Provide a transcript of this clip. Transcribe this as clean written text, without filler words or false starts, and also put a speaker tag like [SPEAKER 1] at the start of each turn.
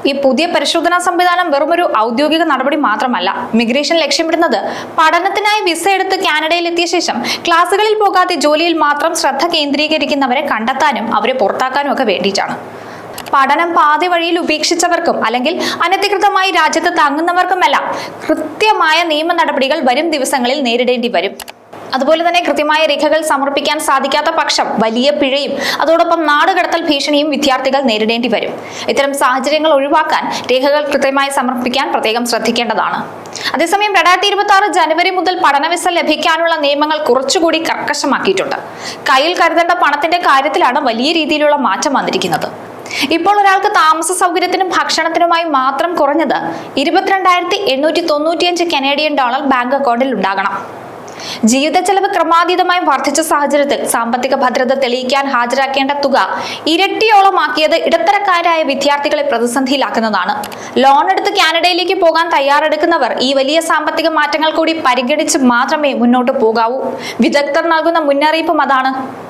[SPEAKER 1] ഈ പുതിയ പരിശോധനാ സംവിധാനം വെറുമൊരു ഔദ്യോഗിക നടപടി മാത്രമല്ല. ഇമിഗ്രേഷൻ ലക്ഷ്യമിടുന്നത് പഠനത്തിനായി വിസ എടുത്ത് കാനഡയിൽ എത്തിയ ശേഷം ക്ലാസുകളിൽ പോകാതെ ജോലിയിൽ മാത്രം ശ്രദ്ധ കേന്ദ്രീകരിക്കുന്നവരെ കണ്ടെത്താനും അവരെ പുറത്താക്കാനും ഒക്കെ വേണ്ടിയിട്ടാണ്. പഠനം പാതി വഴിയിൽ ഉപേക്ഷിച്ചവർക്കും അല്ലെങ്കിൽ അനധികൃതമായി രാജ്യത്ത് തങ്ങുന്നവർക്കുമെല്ലാം കൃത്യമായ നിയമ നടപടികൾ വരും ദിവസങ്ങളിൽ നേരിടേണ്ടി വരും. അതുപോലെ തന്നെ കൃത്യമായ രേഖകൾ സമർപ്പിക്കാൻ സാധിക്കാത്ത പക്ഷം വലിയ പിഴയും അതോടൊപ്പം നാടുകടത്തൽ ഭീഷണിയും വിദ്യാർത്ഥികൾ നേരിടേണ്ടി വരും. ഇത്തരം സാഹചര്യങ്ങൾ ഒഴിവാക്കാൻ രേഖകൾ കൃത്യമായി സമർപ്പിക്കാൻ പ്രത്യേകം ശ്രദ്ധിക്കേണ്ടതാണ്. അതേസമയം 2026 ജനുവരി മുതൽ പഠന വിസ ലഭിക്കാനുള്ള നിയമങ്ങൾ കുറച്ചുകൂടി കർക്കശമാക്കിയിട്ടുണ്ട്. കയ്യിൽ കരുതേണ്ട പണത്തിന്റെ കാര്യത്തിലാണ് വലിയ രീതിയിലുള്ള മാറ്റം വന്നിരിക്കുന്നത്. ഇപ്പോൾ ഒരാൾക്ക് താമസ സൗകര്യത്തിനും ഭക്ഷണത്തിനുമായി മാത്രം കുറഞ്ഞത് $22,895 കനേഡിയൻ ബാങ്ക് അക്കൗണ്ടിൽ ഉണ്ടാകണം. ജീവിത ചെലവ് ക്രമാതീതമായി വർദ്ധിച്ച സാഹചര്യത്തിൽ സാമ്പത്തിക ഭദ്രത തെളിയിക്കാൻ ഹാജരാക്കേണ്ട തുക ഇരട്ടിയോളമാക്കിയത് ഇടത്തരക്കാരായ വിദ്യാർത്ഥികളെ പ്രതിസന്ധിയിലാക്കുന്നതാണ്. ലോൺ എടുത്ത് കാനഡയിലേക്ക് പോകാൻ തയ്യാറെടുക്കുന്നവർ ഈ വലിയ സാമ്പത്തിക മാറ്റങ്ങൾ കൂടി പരിഗണിച്ച് മാത്രമേ മുന്നോട്ട് പോകാവൂ. വിദഗ്ധർ നൽകുന്ന മുന്നറിയിപ്പും അതാണ്.